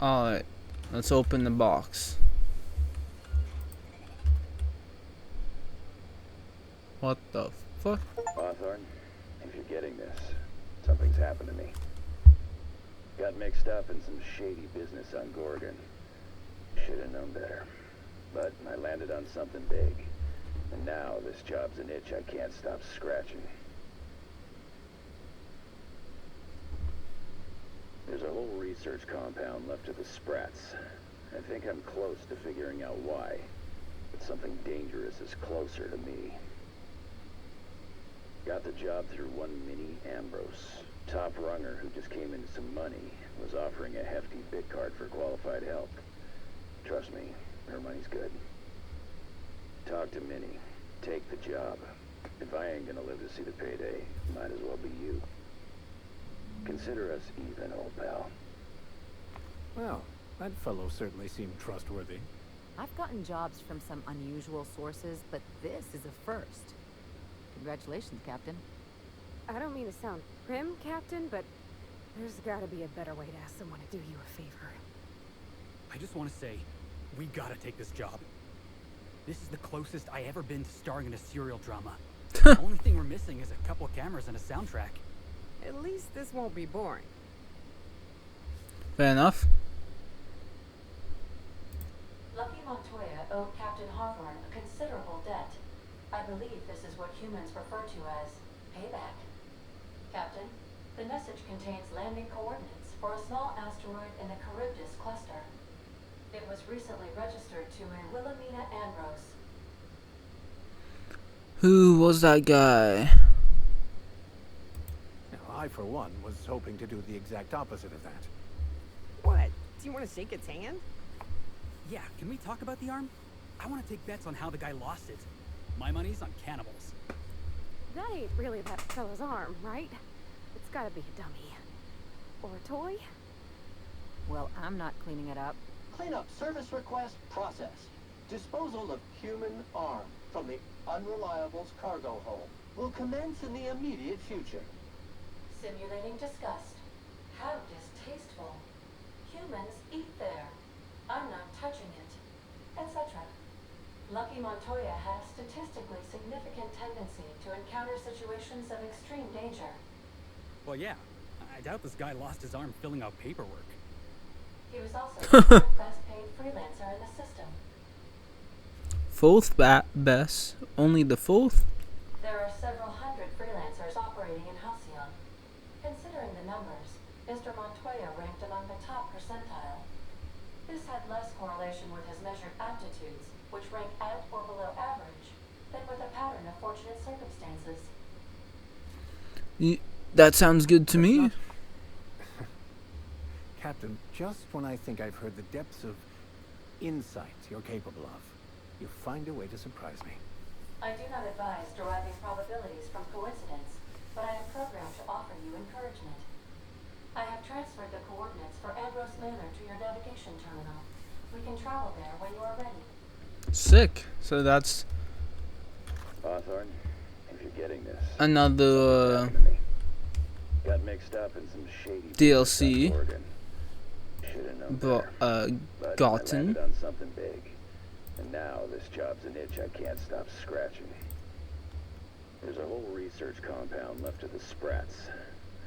Alright, let's open the box. What the fuck? Hawthorne, if you're getting this, something's happened to me. Got mixed up in some shady business on Gorgon. Should have known better. But I landed on something big. And now this job's an itch I can't stop scratching. There's a whole research compound left of the Sprats. I think I'm close to figuring out why. But something dangerous is closer to me. Got the job through one Minnie Ambrose. Top runger who just came into some money was offering a hefty bid card for qualified help. Trust me, her money's good. Talk to Minnie. Take the job. If I ain't gonna live to see the payday, might as well be you. Consider us even, old pal. Well, that fellow certainly seemed trustworthy. I've gotten jobs from some unusual sources, but this is a first. Congratulations, Captain. I don't mean to sound prim, Captain, but there's gotta be a better way to ask someone to do you a favor. I just want to say, we gotta take this job. This is the closest I ever been to starring in a serial drama. The only thing we're missing is a couple of cameras and a soundtrack. At least this won't be boring. Fair enough. Lucky Montoya owed Captain Hawthorne a considerable debt. I believe this is what humans refer to as payback. Captain, the message contains landing coordinates for a small asteroid in the Charybdis cluster. It was recently registered to a Wilhelmina Ambrose. Who was that guy? Now, I, for one, was hoping to do the exact opposite of that. What? Do you want to shake its hand? Yeah, can we talk about the arm? I want to take bets on how the guy lost it. My money's on cannibals. That ain't really that fellow's arm, right? It's gotta be a dummy. Or a toy? Well, I'm not cleaning it up. Cleanup service request processed. Disposal of human arm from the Unreliable's cargo hold will commence in the immediate future. Simulating disgust. How distasteful. Humans eat there. I'm not touching it. Etc. Lucky Montoya has statistically significant tendency to encounter situations of extreme danger. Well, yeah. I doubt this guy lost his arm filling out paperwork. He was also the third best paid freelancer in the system. Fourth best? Only the fourth? There are several hundred freelancers operating in Halcyon. Considering the numbers, Mr. Montoya ranked among the top percentile. This had less correlation with his measured aptitudes, which rank at or below average, than with a pattern of fortunate circumstances. That sounds good to me. Captain, just when I think I've heard the depths of insight you're capable of, you find a way to surprise me. I do not advise deriving probabilities from coincidence, but I am programmed to offer you encouragement. I have transferred the coordinates for Ambrose Manor to your navigation terminal. We can travel there when you are ready. Sick. So that's Hawthorne, if you're getting this, another happened to me. Got mixed up in some shady DLC. business on Gorgon. Should have known better. But gotten. I landed on something big. And now this job's an itch I can't stop scratching. There's a whole research compound left of the Sprats.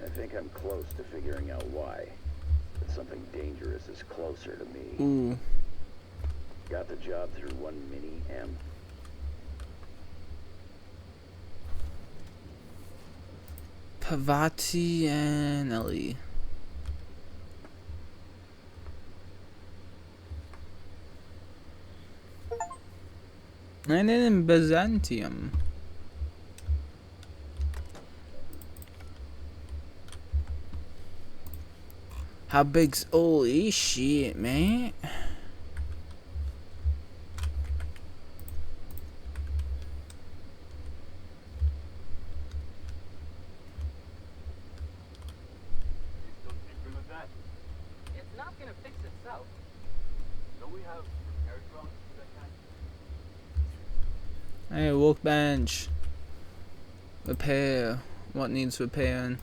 I think I'm close to figuring out why. But something dangerous is closer to me. Ooh. Got the job through one Minnie M. Pavati and Ellie. And then in Byzantium. How big's holy shit, man? It's not gonna fix itself. Don't we have repair drones that can? Hey, workbench. Repair. What needs repairing?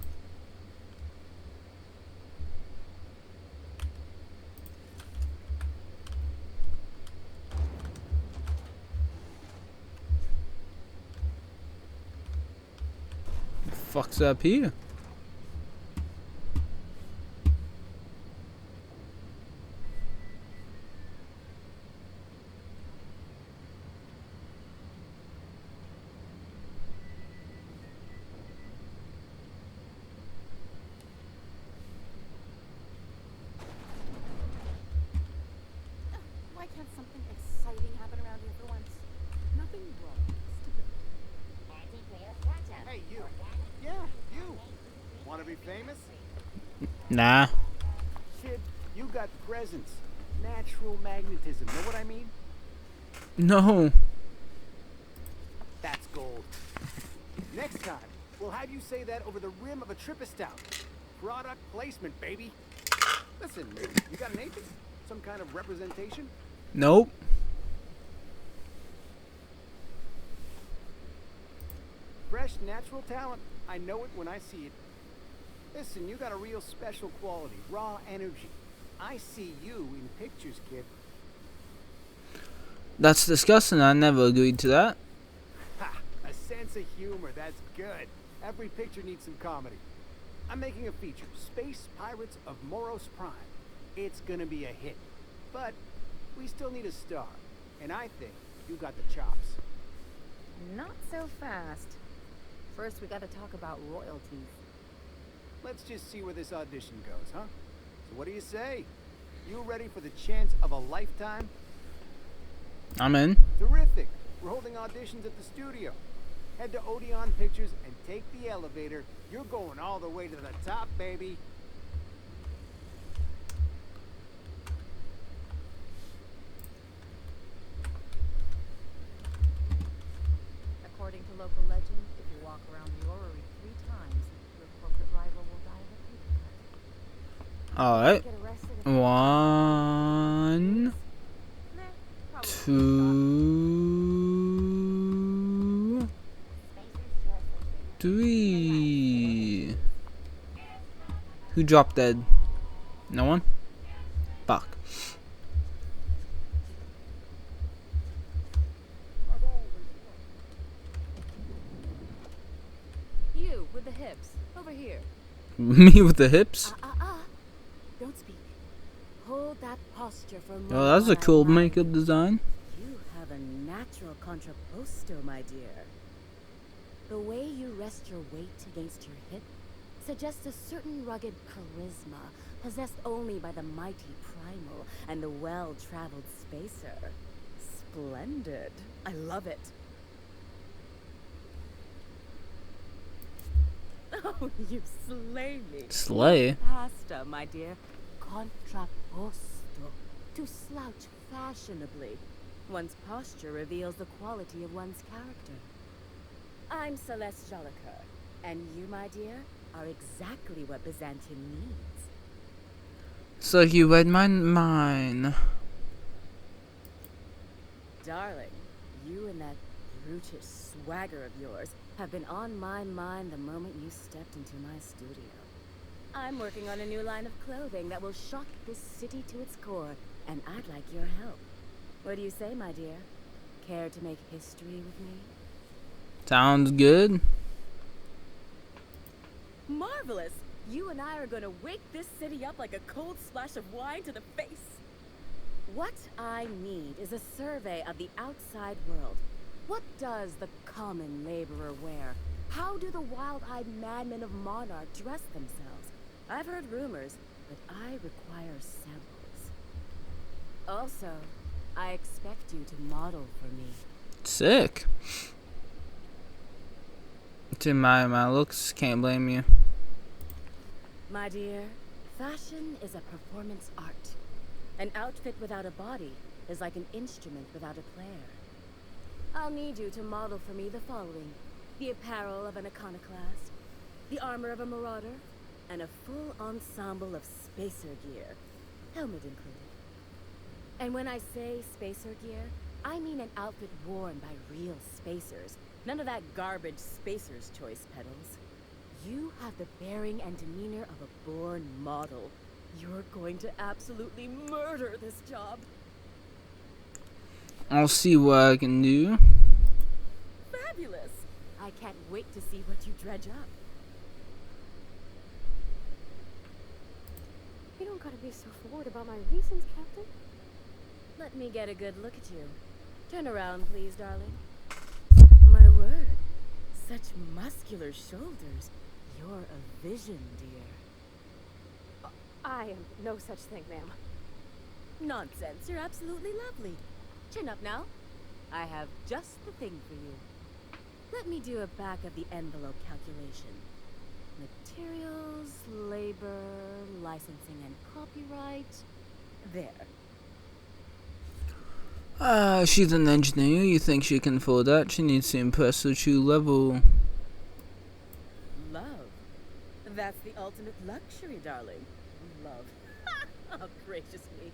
Fuck's up here? Why can't something exciting happen around here for once? Nothing wrong with stability. Hey, you. Yeah, you. Want to be famous? Nah. Kid, you got presence. Natural magnetism. Know what I mean? No. That's gold. Next time, we'll have you say that over the rim of a Trippa Stout. Product placement, baby. Listen, you got an agent? Some kind of representation? Nope. Fresh, natural talent. I know it when I see it. Listen, you got a real special quality, raw energy. I see you in pictures, kid. That's disgusting. I never agreed to that. Ha! A sense of humor, that's good. Every picture needs some comedy. I'm making a feature, Space Pirates of Moros Prime. It's gonna be a hit. But we still need a star. And I think you got the chops. Not so fast. First, we gotta talk about royalties. Let's just see where this audition goes, huh? So what do you say? You ready for the chance of a lifetime? I'm in. Terrific. We're holding auditions at the studio. Head to Odeon Pictures and take the elevator. You're going all the way to the top, baby. According to local legend, if you walk around the orrery 3 times, your corporate rival will die of a paper cut. Alright. Get arrested if 1, Nah, probably 2, 3. Who dropped dead? No one? Fuck. You, with the hips. Over here. Me with the hips? Don't speak. Hold that posture for a moment. Oh, that's a while I cool admire makeup design. You have a natural contrapposto, my dear. The way you rest your weight against your hip suggests a certain rugged charisma possessed only by the mighty primal and the well-traveled spacer. Splendid. I love it. Oh, you slay me. Slay? Pasta, my dear. Contrapposto. To slouch fashionably. One's posture reveals the quality of one's character. I'm Celeste Jolicoeur, and you, my dear, are exactly what Byzantium needs. So you read my mind. Darling, you and that brutish swagger of yours have been on my mind the moment you stepped into my studio. I'm working on a new line of clothing that will shock this city to its core, and I'd like your help. What do you say, my dear? Care to make history with me? Sounds good. Marvelous! You and I are gonna wake this city up like a cold splash of wine to the face. What I need is a survey of the outside world. What does the common laborer wear? How do the wild-eyed madmen of Monarch dress themselves? I've heard rumors, but I require samples. Also, I expect you to model for me. Sick. To my looks, can't blame you. My dear, fashion is a performance art. An outfit without a body is like an instrument without a player. I'll need you to model for me the following: the apparel of an iconoclast, the armor of a marauder, and a full ensemble of spacer gear, helmet included. And when I say spacer gear, I mean an outfit worn by real spacers. None of that garbage spacer's choice pedals. You have the bearing and demeanor of a born model. You're going to absolutely murder this job. I'll see what I can do. Fabulous! I can't wait to see what you dredge up. don't gotta be so forward about my reasons, Captain. Let me get a good look at you. Turn around, please, darling. My word. Such muscular shoulders. You're a vision, dear. I am no such thing, ma'am. Nonsense. You're absolutely lovely. Chin up now. I have just the thing for you. Let me do a back of the envelope calculation. Materials, labor, licensing and copyright. There. She's an engineer. You think she can afford that? She needs to impress her true level. Love. That's the ultimate luxury, darling. Love. Oh, gracious me.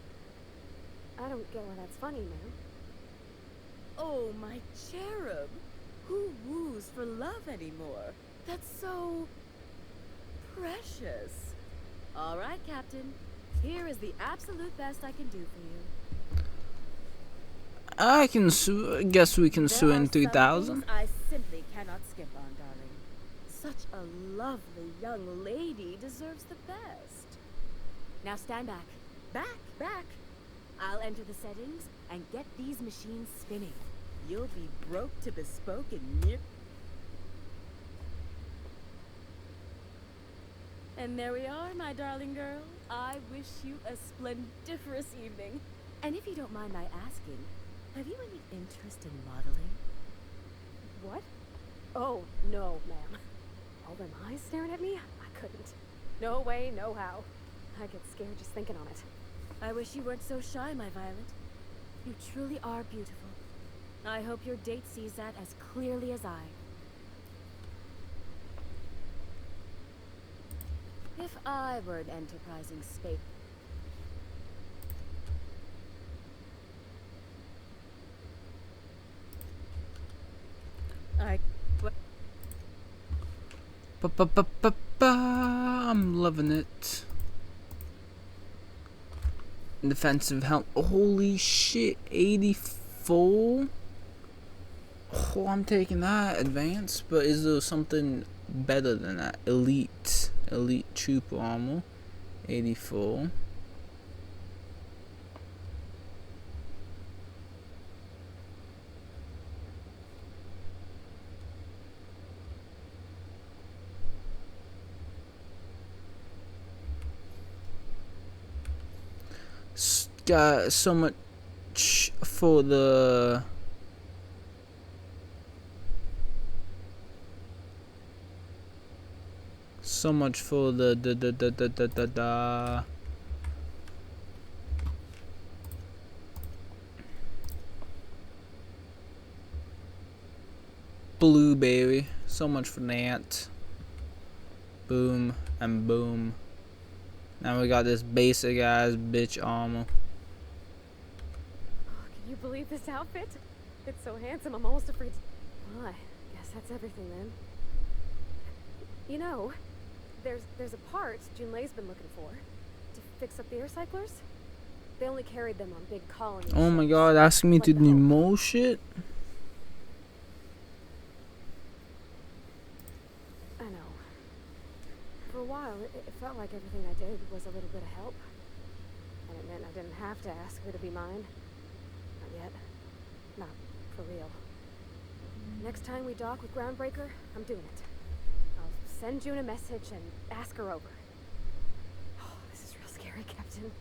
I don't get why that's funny, ma'am. Oh, my cherub. Who woos for love anymore? That's so precious. All right, Captain. Here is the absolute best I can do for you. I can guess we can sue in There are some 3,000. things I simply cannot skip on, darling. Such a lovely young lady deserves the best. Now stand back. Back. I'll enter the settings and get these machines spinning. You'll be broke to bespoke in near... And there we are, my darling girl. I wish you a splendiferous evening. And if you don't mind my asking, have you any interest in modeling? What? Oh, no, ma'am. All them eyes staring at me? I couldn't. No way, no how. I get scared just thinking on it. I wish you weren't so shy, my Violet. You truly are beautiful. I hope your date sees that as clearly as I. If I were an enterprising space... I'm loving it. Defensive help. Holy shit, 84? Oh, I'm taking that advanced, but is there something better than that? Elite trooper armor, 84. Got so much for the blueberry. So much for that. Boom and boom. Now we got this basic ass bitch armor. Oh, can you believe this outfit? It's so handsome, I'm almost afraid to... Well, I guess that's everything then. You know, there's a part Junlei's been looking for to fix up the air cyclers. They only carried them on big colonies. Oh my god, asking me like to the do Hulk. more shit? I know. For a while, it felt like everything I did was a little bit of help. And it meant I didn't have to ask her to be mine. Not yet. Not for real. Next time we dock with Groundbreaker, I'm doing it. I'll send June a message and ask her over. Oh, this is real scary, Captain.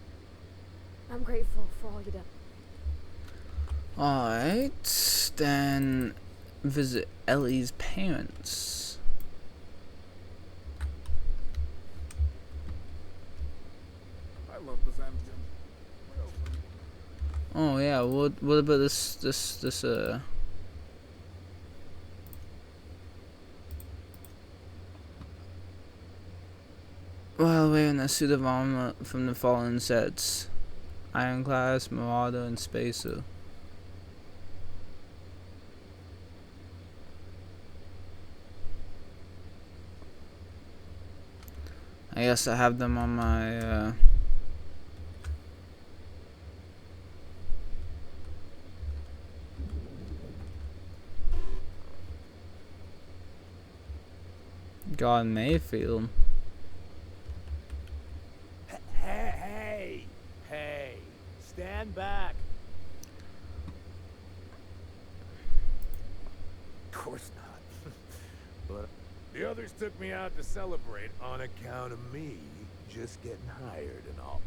I'm grateful for all you done. Alright, then visit Ellie's parents. I love this engine. Oh yeah, what about this while wearing a suit of armor from the following sets: Ironclass, Marauder, and Spacer. I guess I have them on my God Mayfield. Hey, Stand back. Of course not. But the others took me out to celebrate on account of me just getting hired and all.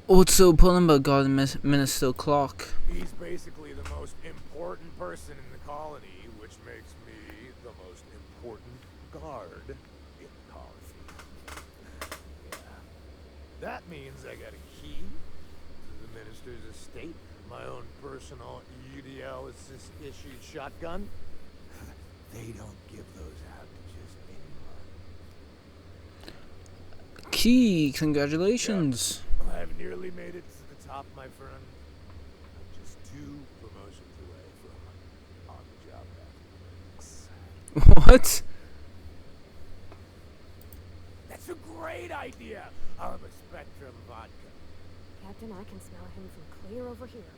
What's so pulling about God minutes still clock? He's basically the most important person in the colony, which makes me the most important guard in the colony. Yeah. That means I got a key to the minister's estate, my own personal UDL issued shotgun. They don't give those out to just anyone. Key, congratulations. I've nearly made it to the top, my friend. I'm just 2 promotions away from on-the-job ethics. What? That's a great idea. I'll have a Spectrum vodka. Captain, I can smell him from clear over here.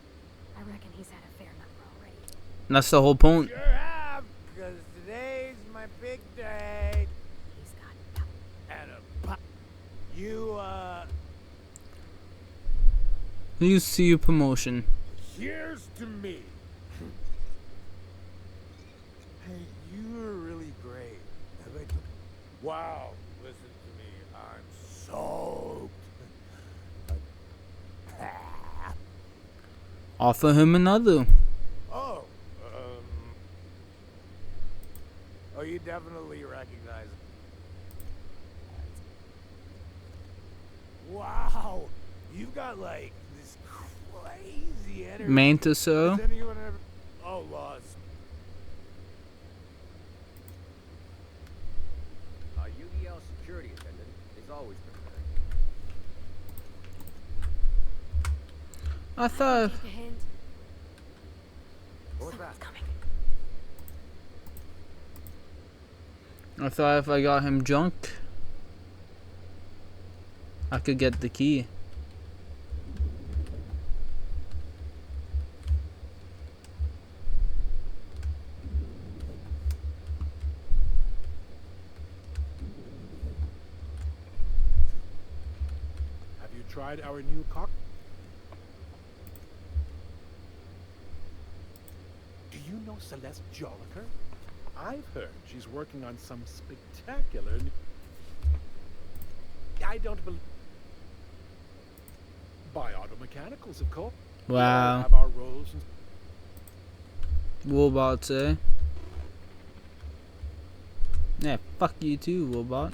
I reckon he's had a fair number already. That's the whole point. Sure have, because today's my big day. He's got And a pop. You, You see your promotion. Here's to me. Hey, you were really great. Wow, listen to me. I'm soaked. Offer him another. Oh, oh, you definitely recognize it. Wow, you got like this crazy energy. Manta, so. Has anyone ever? Oh, lost. Our UDL security attendant is always prepared. I thought. Take a hint. What was Someone's that? coming. I thought if I got him drunk, I could get the key. Have you tried our new cock? Do you know Celeste Jolliker? I've heard she's working on some spectacular I don't believe. By automechanicals, of course. We all Wow. have our roles and Robot, eh? Yeah, fuck you too, robot.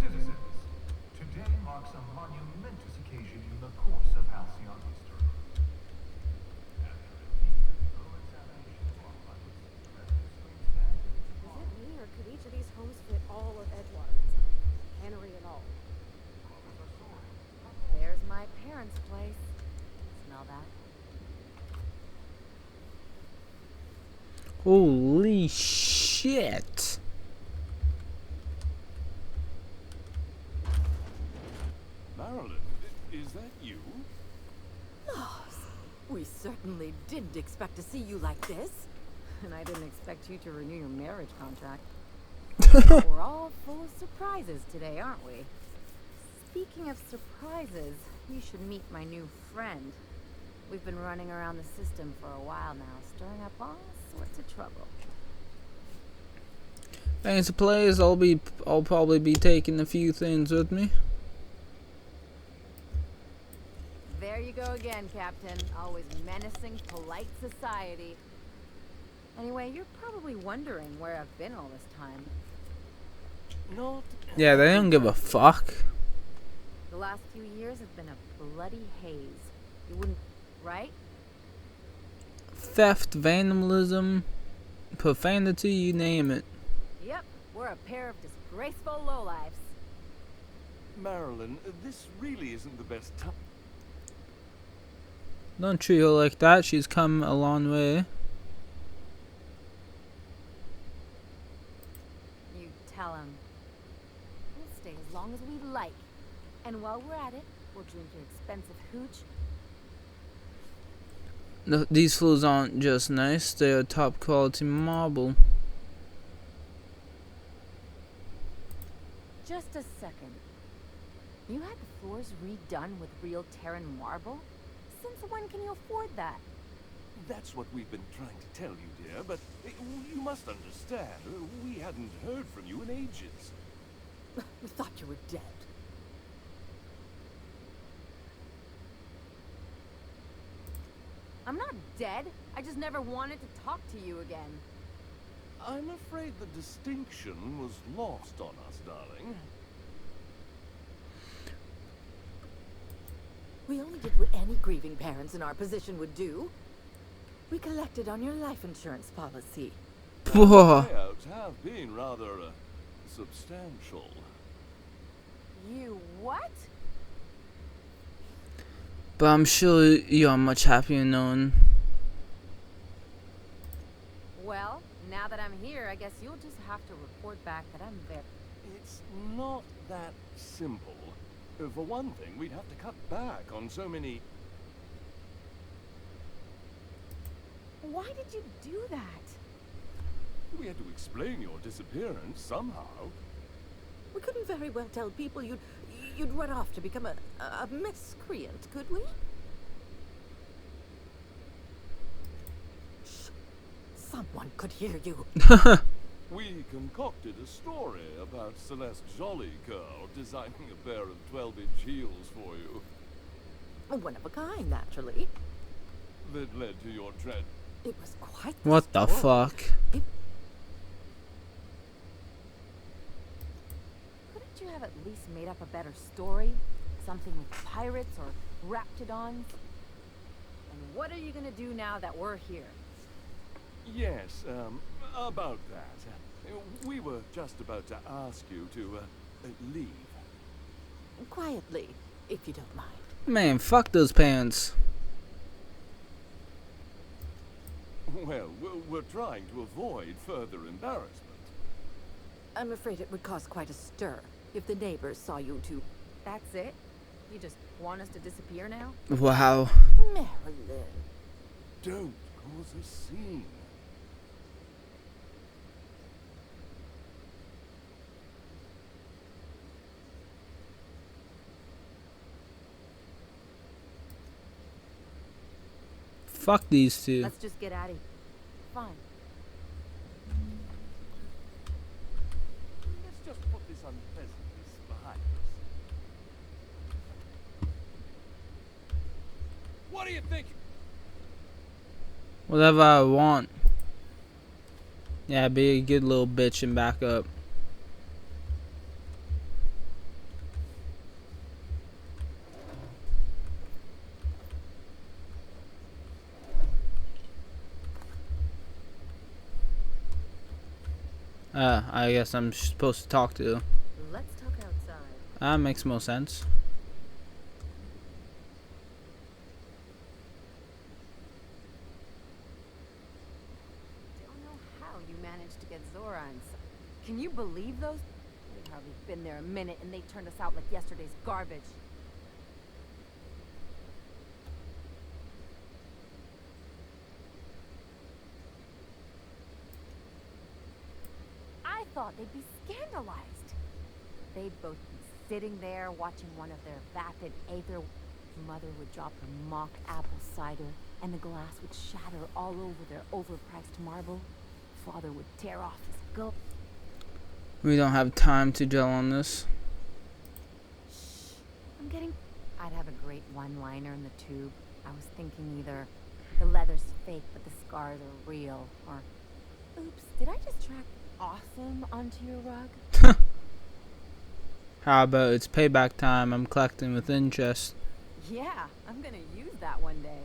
Citizens, today marks a monumentous occasion in the course of Halcyon history. After a deep and thorough examination of our budgets, revenue streams, and Is it me, or could each of these homes fit all of Edgewater inside? Cannery and all. There's my parents' place. Smell that? Holy shit. Marilyn, is that you? We certainly didn't expect to see you like this. And I didn't expect you to renew your marriage contract. We're all full of surprises today, aren't we? Speaking of surprises, you should meet my new friend. We've been running around the system for a while now, stirring up all sorts of trouble. Thanks to players, I'll probably be taking a few things with me. There you go again, Captain. Always menacing polite society. Anyway, you're probably wondering where I've been all this time. Not. Yeah, they don't give a fuck. The last few years have been a bloody haze. You wouldn't, right? Theft, vandalism, profanity, you name it. Yep, we're a pair of disgraceful lowlifes. Marilyn, this really isn't the best time. Don't treat her like that, she's come a long way. You tell him. We'll stay as long as we like. And while we're at it, we'll drink your expensive hooch. These floors aren't just nice, they are top quality marble. Just a second. You had the floors redone with real Terran marble? Since when can you afford that? That's what we've been trying to tell you, dear, but you must understand, we hadn't heard from you in ages. We thought you were dead. I'm not dead. I just never wanted to talk to you again. I'm afraid the distinction was lost on us, darling. We only did what any grieving parents in our position would do. We collected on your life insurance policy. Whoa. Payouts have been rather substantial. You what? But I'm sure you're much happier knowing. Well, now that I'm here, I guess you'll just have to report back that I'm there. It's not that simple. For one thing, we'd have to cut back on so many... Why did you do that? We had to explain your disappearance somehow. We couldn't very well tell people you'd run off to become a miscreant, could we? Shh. Someone could hear you. We concocted a story about Celeste Jollycurl designing a pair of 12-inch heels for you. One of a kind, naturally. That led to your dread. It was quite What the fuck? Couldn't you have at least made up a better story? Something with pirates or raptidons? And what are you gonna do now that we're here? Yes, about that. We were just about to ask you to, leave. Quietly, if you don't mind. Man, fuck those pants. Well, we're trying to avoid further embarrassment. I'm afraid it would cause quite a stir if the neighbors saw you two. That's it? You just want us to disappear now? Wow. Marilyn. Don't cause a scene. Fuck these two. Let's just get out of here. Fine. Let's just put this unpleasantness behind us. What are you thinking? Whatever I want. Yeah, be a good little bitch and back up. I guess I'm supposed to talk to. Let's talk outside. That makes more sense. Don't know how you managed to get Zora and Can you believe those? We've hardly been there a minute and they turned us out like yesterday's garbage. I thought they'd be scandalized. They'd both be sitting there watching one of their vapid aether. Mother would drop her mock apple cider, and the glass would shatter all over their overpriced marble. Father would tear off his gulp. We don't have time to dwell on this. Shh. I'm getting... I'd have a great one-liner in the tube. I was thinking either the leather's fake but the scars are real, or oops, did I just track awesome onto your rug? How about it's payback time? I'm collecting with interest. Yeah, I'm gonna use that one day.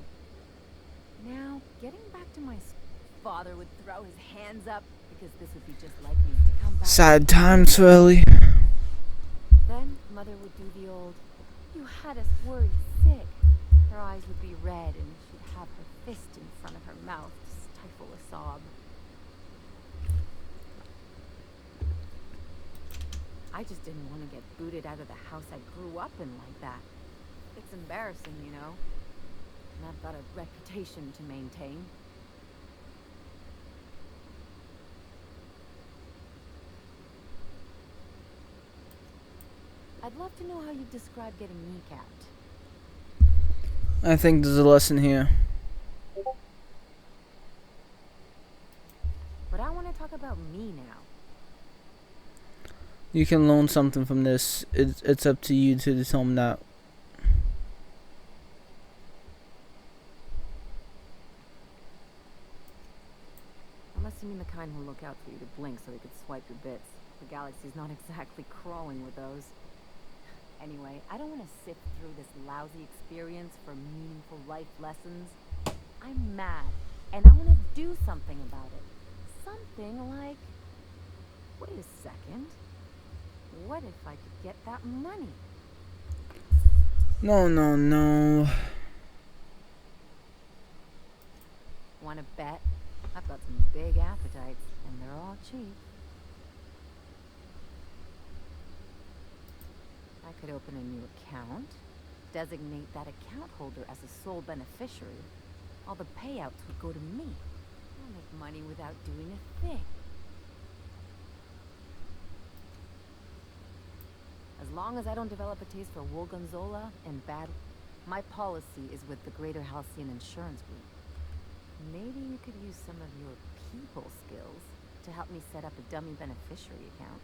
Now, getting back to my... Father would throw his hands up because this would be just like me to come back. Sad times for Ellie. Then Mother would do the old, you had us worried sick. Her eyes would be red and she'd have her fist in front of her mouth to stifle a sob. I just didn't want to get booted out of the house I grew up in like that. It's embarrassing, you know. And I've got a reputation to maintain. I'd love to know how you describe getting kneecapped. I think there's a lesson here. But I want to talk about me now. You can learn something from this. It's up to you to determine that. Unless you mean the kind who look out for you to blink so they could swipe your bits. The galaxy's not exactly crawling with those. Anyway, I don't want to sift through this lousy experience for meaningful life lessons. I'm mad, and I want to do something about it. Something like... Wait a second. What if I could get that money? No, no, no. Want to bet? I've got some big appetites, and they're all cheap. I could open a new account, designate that account holder as a sole beneficiary. All the payouts would go to me. I'll make money without doing a thing. As long as I don't develop a taste for Gorgonzola and bad... My policy is with the Greater Halcyon Insurance Group. Maybe you could use some of your people skills to help me set up a dummy beneficiary account.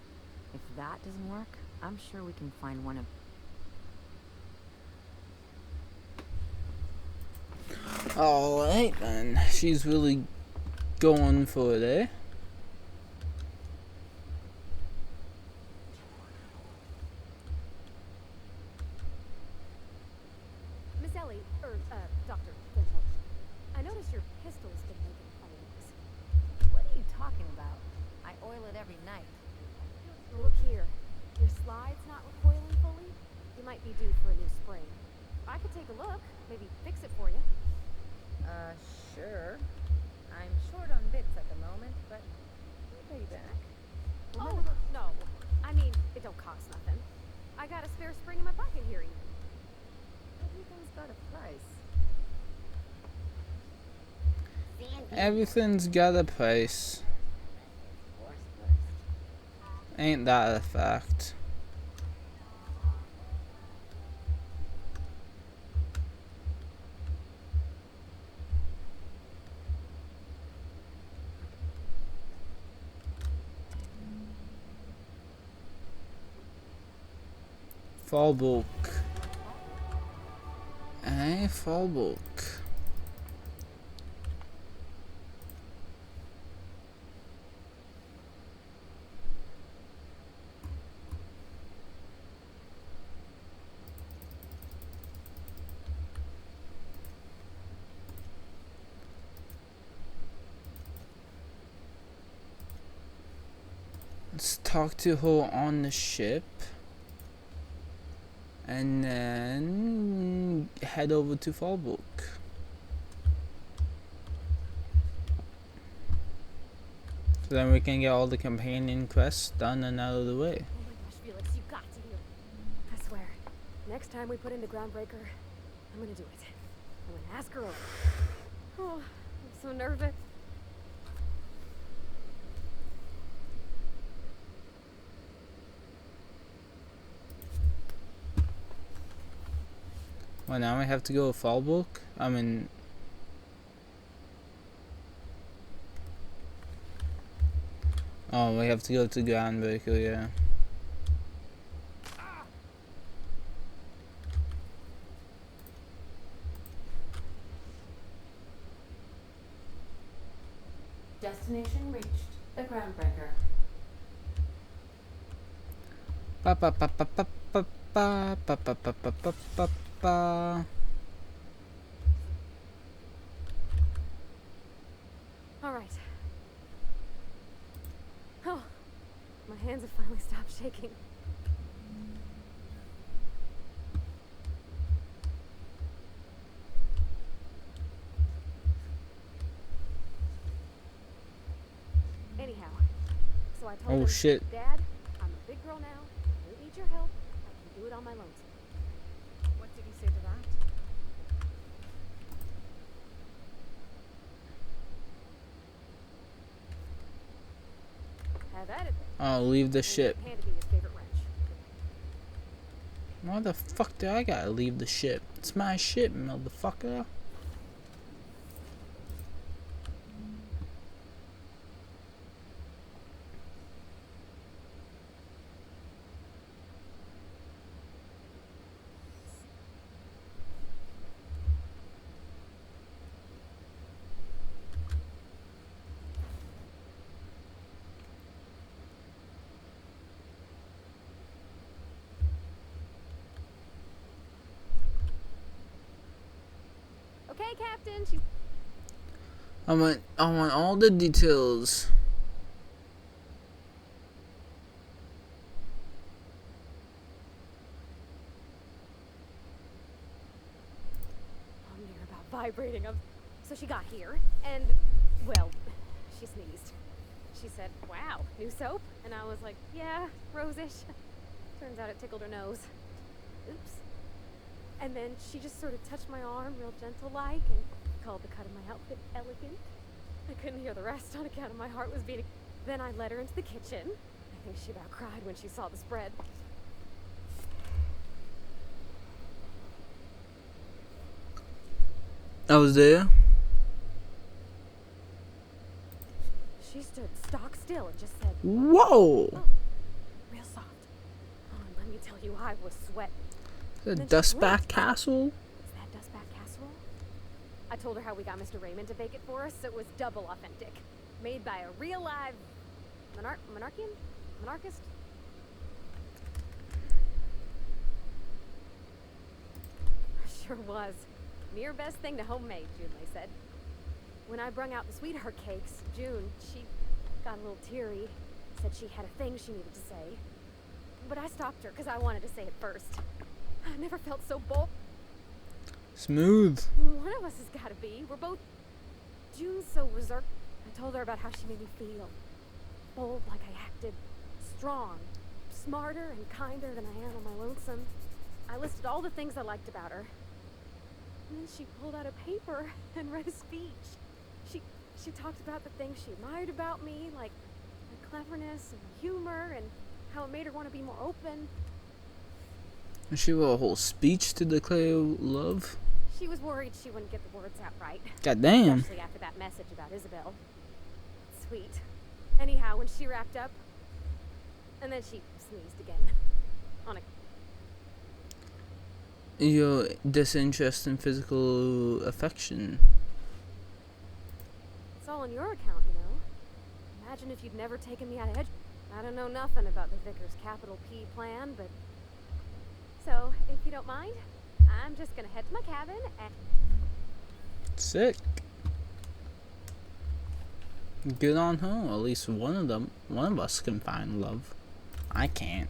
If that doesn't work, I'm sure we can find one of... Alright then. She's really going for it, eh? Miss Ellie, Dr. Fintel, I noticed your pistol's been making funny noise. What are you talking about? I oil it every night. Look here. Your slide's not recoiling fully. You might be due for a new spring. I could take a look, maybe fix it for you. Sure. I'm short on bits at the moment, but I'll pay you back. Oh, no. I mean, it don't cost nothing. I got a spare spring in my pocket here. Everything's got a price. Everything's got a price. Ain't that a fact? Fall book. A fall book. Let's talk to her on the ship. And then head over to Fallbrook. So then we can get all the companion quests done and out of the way. Oh my gosh, Felix, you got to hear. I swear, next time we put in the groundbreaker, I'm gonna do it. I'm gonna ask her over. Oh, I'm so nervous. Well, now we have to go to Fallbrook? I mean... Oh, we have to go to Groundbreaker, yeah. Destination reached. The Groundbreaker. Pa pa pa pa pa pa pa pa pa pa pa pa pa pa. All right. Oh, my hands have finally stopped shaking. Anyhow, so I told him, Shit. Dad, I'm a big girl now. I don't need your help. I can do it on my lonesome. What did he say to that? Have at it then. Oh, leave the And he ship. handed me his favorite wrench. Why the fuck do I gotta leave the ship? It's my ship, motherfucker. Okay, Captain. She's I want all the details. I'm near about vibrating. So she got here, and, well, she sneezed. She said, "Wow, new soap?" And I was like, "Yeah, rose-ish." Turns out it tickled her nose. Oops. And then she just sort of touched my arm real gentle-like and called the cut of my outfit elegant. I couldn't hear the rest on account of my heart was beating. Then I led her into the kitchen. I think she about cried when she saw the spread. I was there. She stood stock still and just said, Whoa! "Oh, real soft." Oh, and let me tell you, I was sweating. The Then she Dustback blinked. Castle? Is that Dustback Casserole? I told her how we got Mr. Raymond to bake it for us, so it was double authentic. Made by a real live monarchist? Sure was. Near best thing to homemade, Junlei said. When I brung out the sweetheart cakes, June, she got a little teary. Said she had a thing she needed to say. But I stopped her because I wanted to say it first. I never felt so bold. Smooth. One of us has got to be. We're both... June's so reserved. I told her about how she made me feel. Bold like I acted. Strong. Smarter and kinder than I am on my lonesome. I listed all the things I liked about her. And then she pulled out a paper and read a speech. She talked about the things she admired about me, like my cleverness and humor, and how it made her want to be more open. And she wrote a whole speech to declare love. She was worried she wouldn't get the words out right. God damn. Especially after that message about Isabel. Sweet. Anyhow, when she wrapped up, and then she sneezed again. On a... Your disinterest in physical affection. It's all on your account, you know. Imagine if you'd never taken me out of edge. I don't know nothing about the Vicar's capital P plan, but... So, if you don't mind, I'm just gonna head to my cabin and... Sick. Good on her. At least one of us can find love. I can't.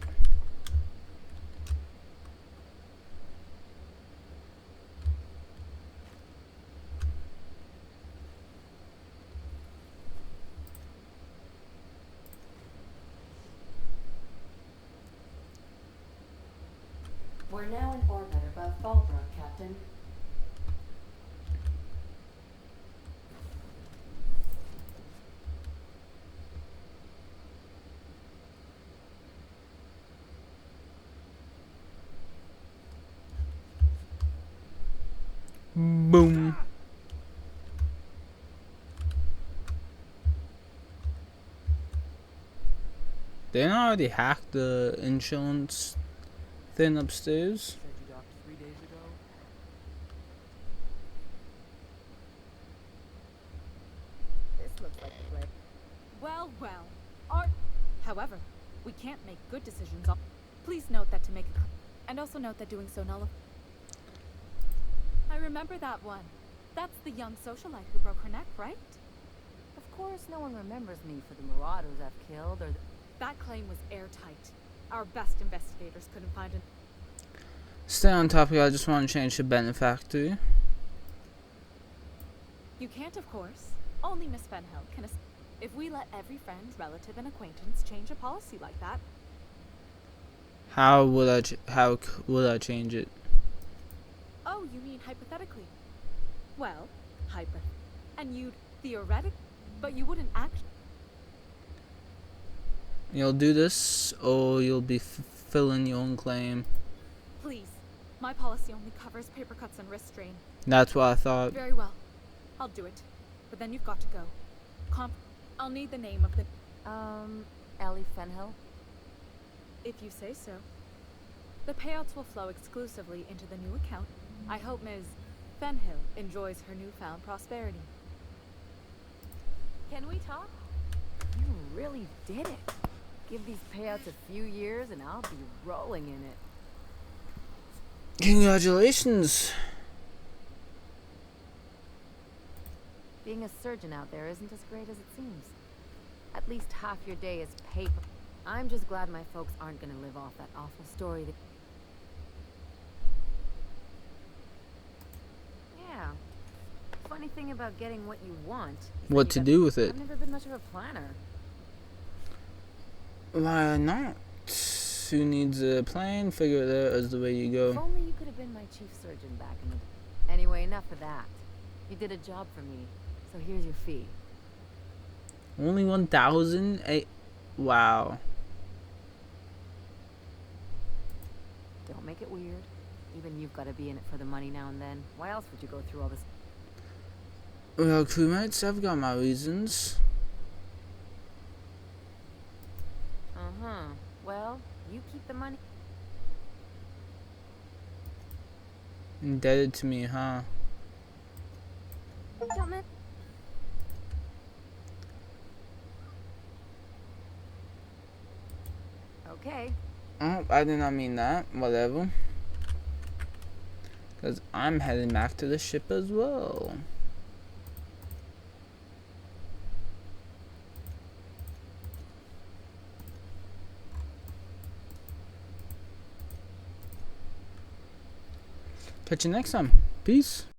We're now in orbit above Fallbrook, Captain. Boom. Didn't I already hack the insurance thing upstairs? Said you docked 3 days ago. This looks like the place. Well, however, we can't make good decisions on. Please note that to make a and also note that doing so nullifies. I remember that one. That's the young socialite who broke her neck, right? Of course, no one remembers me for the marauders I've killed or the... That claim was airtight. Our best investigators couldn't find an... Stay on topic, I just want to change the benefactor. You can't, of course. Only Miss Fenhill can... If we let every friend, relative, and acquaintance change a policy like that... How would I change it? Oh, you mean hypothetically? Well, and you'd theoretically... But you wouldn't act... You'll do this, or you'll be filling your own claim. Please. My policy only covers paper cuts and wrist strain. That's what I thought. Very well. I'll do it. But then you've got to go. I'll need the name of the... Ellie Fenhill? If you say so. The payouts will flow exclusively into the new account. I hope Ms. Fenhill enjoys her newfound prosperity. Can we talk? You really did it. Give these payouts a few years and I'll be rolling in it. Congratulations. Being a surgeon out there isn't as great as it seems. At least half your day is paper. I'm just glad my folks aren't gonna live off that awful story that... Yeah. Funny thing about getting what you want... What to do with it? I've never been much of a planner. Why not? Who needs a plan? Figure it out as the way you If go. only you could have been my chief surgeon back in the... Anyway, enough of that. You did a job for me, so here's your fee. Only 1,000? Wow. Don't make it weird. Even you've got to be in it for the money now and then. Why else would you go through all this? Well, crewmates, I've got my reasons. Uh-huh. Well, you keep the money. Indebted to me, huh? Damn it. Okay. Oh, I did not mean that. Whatever. Because I'm heading back to the ship as well. Catch you next time. Peace.